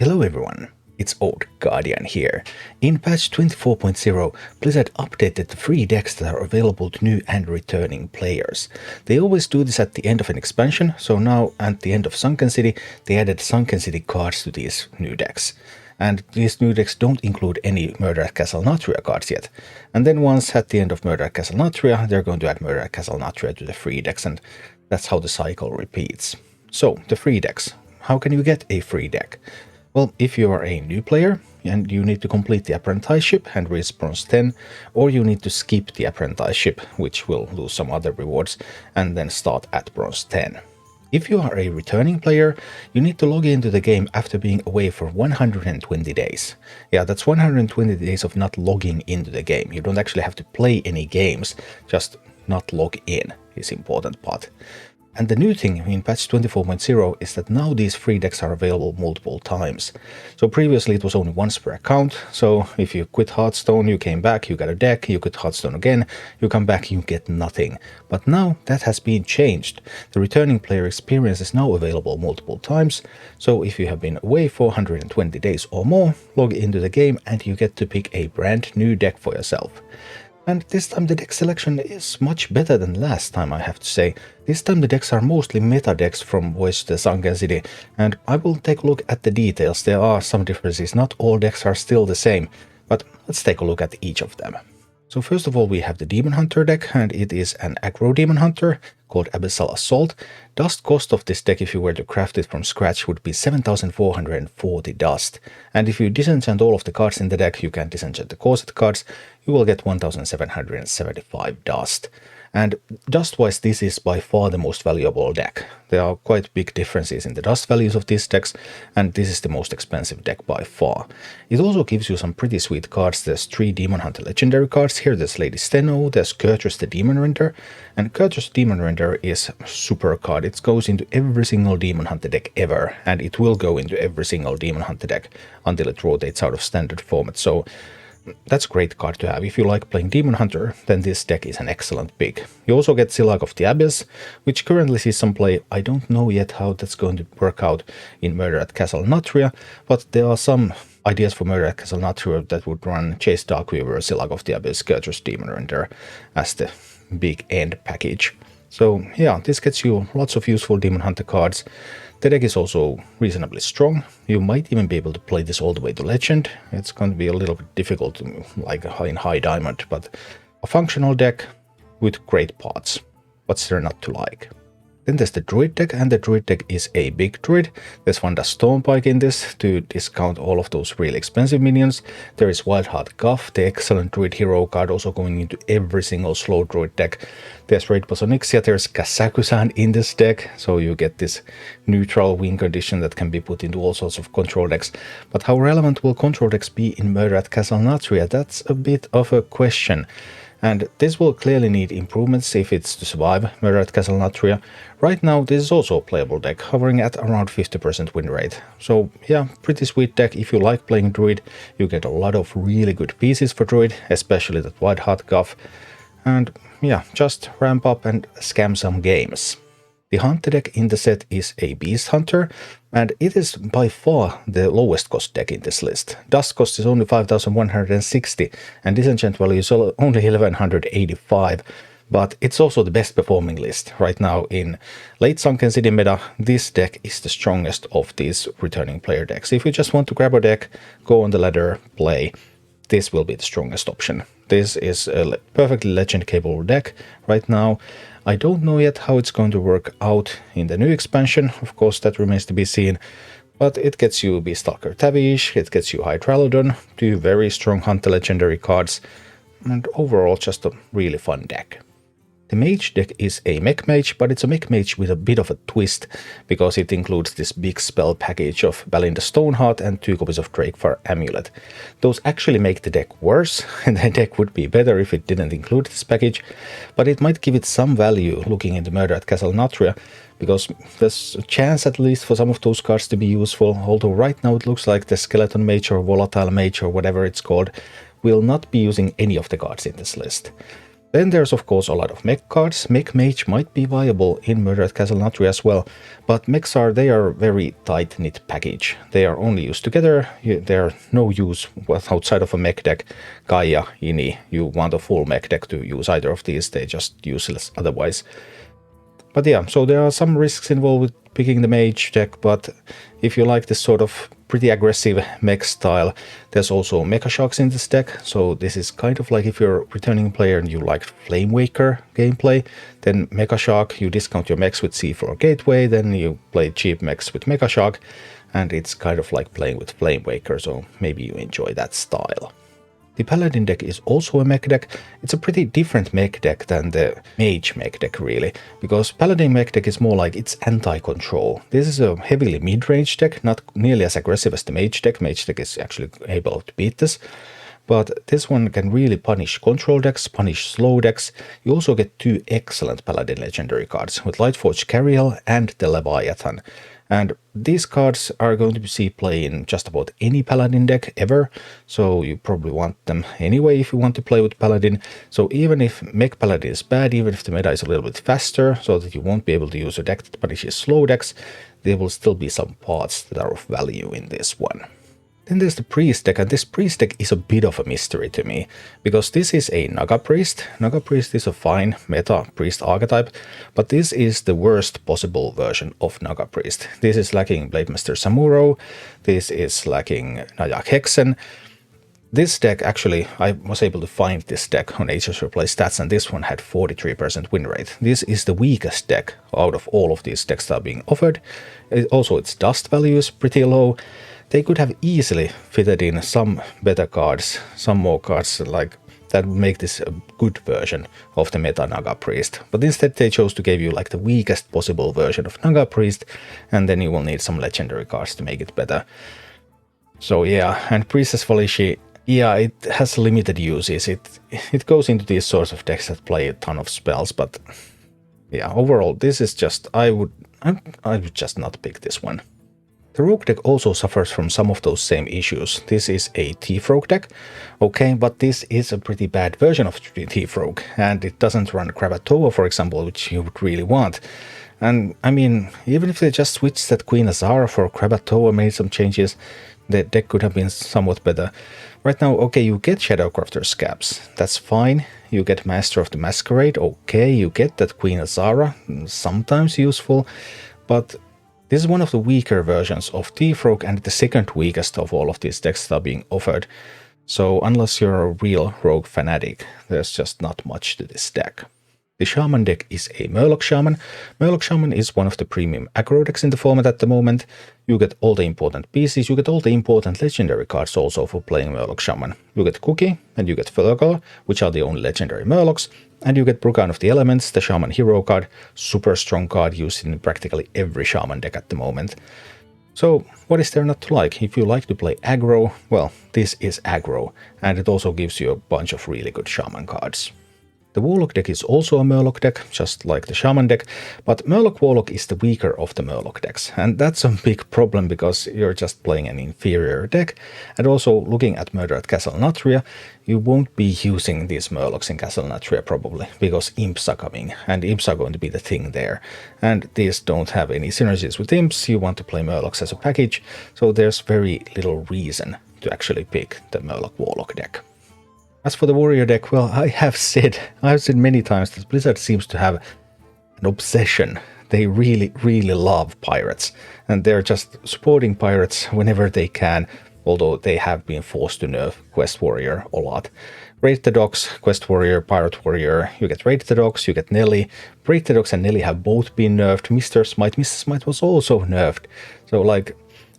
Hello everyone, it's Old Guardian here. In patch 24.0, Blizzard updated the free decks that are available to new and returning players. They always do this at the end of an expansion, so now at the end of Sunken City, they added Sunken City cards to these new decks. And these new decks don't include any Murder at Castle Nathria cards yet. And then once at the end of Murder at Castle Nathria, they're going to add Murder at Castle Nathria to the free decks, and that's how the cycle repeats. So, the free decks. How can you get a free deck? Well, if you are a new player and you need to complete the apprenticeship and reach bronze 10, or you need to skip the apprenticeship, which will lose some other rewards, and then start at bronze 10. If you are a returning player, you need to log into the game after being away for 120 days. Yeah, that's 120 days of not logging into the game. You don't actually have to play any games, just not log in is the important part. And the new thing in patch 24.0 is that now these free decks are available multiple times. So previously it was only once per account, so if you quit Hearthstone, you came back, you got a deck, you quit Hearthstone again, you come back, you get nothing. But now that has been changed. The returning player experience is now available multiple times, so if you have been away for 120 days or more, log into the game and you get to pick a brand new deck for yourself. And this time the deck selection is much better than last time, I have to say. This time the decks are mostly meta decks from Voyage to the Sunken City, and I will take a look at the details. There are some differences, not all decks are still the same, but let's take a look at each of them. So first of all we have the Demon Hunter deck, and it is an aggro Demon Hunter called Abyssal Assault. Dust cost of this deck if you were to craft it from scratch would be 7,440 dust. And if you disenchant all of the cards in the deck, you can disenchant the corset cards, you will get 1,775 dust. And dust-wise, this is by far the most valuable deck. There are quite big differences in the dust values of these decks, and this is the most expensive deck by far. It also gives you some pretty sweet cards. There's 3 Demon Hunter legendary cards here. There's Lady Steno, there's Kurtrus the Demon Render, and Kurtrus the Demon Render is a super card. It goes into every single Demon Hunter deck ever, and it will go into every single Demon Hunter deck until it rotates out of standard format. So that's a great card to have. If you like playing Demon Hunter, then this deck is an excellent pick. You also get Silag of the Abyss, which currently sees some play. I don't know yet how that's going to work out in Murder at Castle Nathria, but there are some ideas for Murder at Castle Nathria that would run Chase Darkweaver, Silag of the Abyss, Kurtrus Demon Render as the big end package. So yeah, this gets you lots of useful Demon Hunter cards. The deck is also reasonably strong. You might even be able to play this all the way to Legend. It's going to be a little bit difficult, like in High Diamond, but a functional deck with great parts. What's there not to like? Then there's the Druid deck, and the Druid deck is a big Druid. There's Wanda Stormpike in this to discount all of those really expensive minions. There is Wildheart Guff, the excellent Druid hero card, also going into every single slow Druid deck. There's Raid Boss Onyxia, there's Kazakusan in this deck, so you get this neutral win condition that can be put into all sorts of control decks. But how relevant will control decks be in Murder at Castle Nathria? That's a bit of a question. And this will clearly need improvements if it's to survive Murder at Castle Nathria. Right now this is also a playable deck, hovering at around 50% win rate. So yeah, pretty sweet deck. If you like playing Druid, you get a lot of really good pieces for Druid, especially that Wildheart Guff. And yeah, just ramp up and scam some games. The Hunter deck in the set is a Beast Hunter, and it is by far the lowest cost deck in this list. Dust cost is only 5,160, and disenchant value is only 1,185, but it's also the best performing list. Right now in late Sunken City meta, this deck is the strongest of these returning player decks. If you just want to grab a deck, go on the ladder, play, this will be the strongest option. This is a perfectly legend capable deck right now. I don't know yet how it's going to work out in the new expansion, of course that remains to be seen, but it gets you Beastalker Tavish, it gets you Hydralodon, 2 very strong Hunter legendary cards, and overall just a really fun deck. The Mage deck is a Mech Mage, but it's a Mech Mage with a bit of a twist, because it includes this big spell package of Balin the Stoneheart and 2 copies of Drakefire Amulet. Those actually make the deck worse, and the deck would be better if it didn't include this package, but it might give it some value looking into Murder at Castle Nathria, because there's a chance at least for some of those cards to be useful, although right now it looks like the Skeleton Mage or Volatile Mage or whatever it's called will not be using any of the cards in this list. Then there's of course a lot of mech cards. Mech Mage might be viable in Murder at Castle Nathria as well, but mechs they are very tight-knit package. They are only used together, they are no use outside of a mech deck. Gaia, Ini, you want a full mech deck to use either of these, they're just useless otherwise. But yeah, so there are some risks involved with picking the Mage deck, but if you like this sort of pretty aggressive mech style, there's also Mecha Sharks in this deck, so this is kind of like if you're a returning player and you like Flame Waker gameplay, then Mecha Shark, you discount your mechs with C4 Gateway, then you play cheap mechs with Mecha Shark, and it's kind of like playing with Flame Waker, so maybe you enjoy that style. The Paladin deck is also a mech deck. It's a pretty different mech deck than the Mage mech deck really, because Paladin mech deck is more like it's anti-control. This is a heavily mid-range deck, not nearly as aggressive as the Mage deck. Mage deck is actually able to beat this, but this one can really punish control decks, punish slow decks. You also get two excellent Paladin legendary cards with Lightforged Cariel and the Leviathan. And these cards are going to see play in just about any Paladin deck ever, so you probably want them anyway if you want to play with Paladin. So even if Mech Paladin is bad, even if the meta is a little bit faster, so that you won't be able to use a deck that punishes slow decks, there will still be some parts that are of value in this one. Then there's the Priest deck, and this Priest deck is a bit of a mystery to me, because this is a Naga Priest. Naga Priest is a fine meta Priest archetype, but this is the worst possible version of Naga Priest. This is lacking Blademaster Samuro, this is lacking Nayak Hexen. This deck, actually, I was able to find this deck on Aegis Replay stats, and this one had 43% win rate. This is the weakest deck out of all of these decks that are being offered. Also, its dust value is pretty low. They could have easily fitted in some better cards, some more cards like that would make this a good version of the meta Naga Priest. But instead they chose to give you like the weakest possible version of Naga Priest, and then you will need some legendary cards to make it better. So yeah, and Priestess Valishi, yeah, it has limited uses. It goes into these sorts of decks that play a ton of spells, but yeah, overall this is just, I would just not pick this one. The Rogue deck also suffers from some of those same issues. This is a Thief Rogue deck, okay, but this is a pretty bad version of Thief Rogue, and it doesn't run Krakatoa, for example, which you would really want. And I mean, even if they just switched that Queen Azara for Krakatoa, made some changes, the deck could have been somewhat better. Right now, okay, you get Shadowcrafter Scabs, that's fine. You get Master of the Masquerade, okay, you get that Queen Azara, sometimes useful, but this is one of the weaker versions of Thief Rogue and the second weakest of all of these decks that are being offered. So unless you're a real Rogue fanatic, there's just not much to this deck. The Shaman deck is a Murloc Shaman. Murloc Shaman is one of the premium aggro decks in the format at the moment. You get all the important pieces, you get all the important legendary cards also for playing Murloc Shaman. You get Cookie and you get Fergal, which are the only legendary Murlocs, and you get Brukan of the Elements, the Shaman hero card, super strong card used in practically every Shaman deck at the moment. So what is there not to like? If you like to play aggro, well, this is aggro, and it also gives you a bunch of really good Shaman cards. The Warlock deck is also a Murloc deck, just like the Shaman deck, but Murloc Warlock is the weaker of the Murloc decks, and that's a big problem because you're just playing an inferior deck, and also looking at Murder at Castle Nathria, you won't be using these Murlocs in Castle Nathria probably, because Imps are coming, and Imps are going to be the thing there, and these don't have any synergies with Imps. You want to play Murlocs as a package, so there's very little reason to actually pick the Murloc Warlock deck. As for the Warrior deck, well, I've said many times that Blizzard seems to have an obsession. They really, really love pirates, and they're just supporting pirates whenever they can, although they have been forced to nerf Quest Warrior a lot. Raid the Docks, Quest Warrior, Pirate Warrior, you get Raid the Docks, you get Nelly. Raid the Docks and Nelly have both been nerfed. Mr. Smite was also nerfed. So like,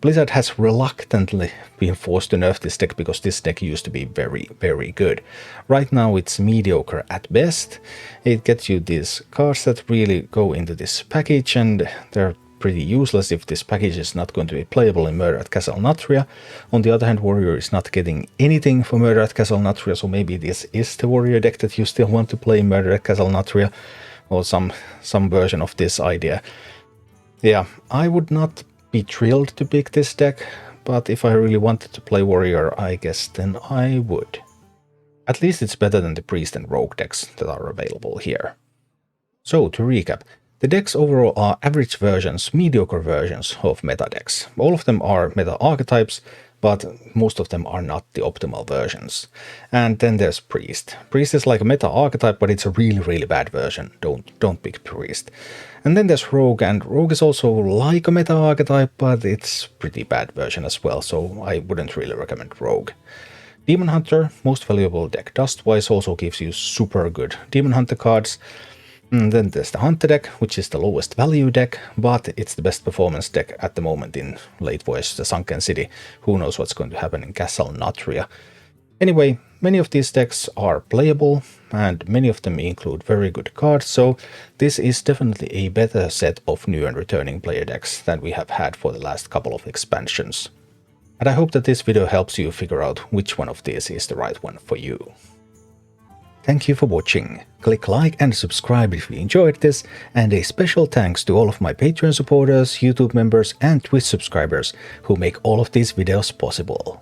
Blizzard has reluctantly been forced to nerf this deck because this deck used to be very, very good. Right now it's mediocre at best. It gets you these cards that really go into this package, and they're pretty useless if this package is not going to be playable in Murder at Castle Nathria. On the other hand, Warrior is not getting anything for Murder at Castle Nathria, so maybe this is the Warrior deck that you still want to play in Murder at Castle Nathria, or some version of this idea. Yeah, I would not be thrilled to pick this deck, but if I really wanted to play Warrior, I guess then I would. At least it's better than the Priest and Rogue decks that are available here. So, to recap, the decks overall are average versions, mediocre versions of meta decks. All of them are meta archetypes, but most of them are not the optimal versions. And then there's Priest. Priest is like a meta archetype, but it's a really bad version. Don't pick Priest. And then there's Rogue, and Rogue is also like a meta archetype, but it's pretty bad version as well, so I wouldn't really recommend Rogue. Demon Hunter, most valuable deck dust-wise, also gives you super good Demon Hunter cards. And then there's the Hunter deck, which is the lowest value deck, but it's the best performance deck at the moment in late voice, the Sunken City. Who knows what's going to happen in Castle Nathria. Anyway, many of these decks are playable, and many of them include very good cards, so this is definitely a better set of new and returning player decks than we have had for the last couple of expansions. And I hope that this video helps you figure out which one of these is the right one for you. Thank you for watching. Click like and subscribe if you enjoyed this, and a special thanks to all of my Patreon supporters, YouTube members and Twitch subscribers who make all of these videos possible.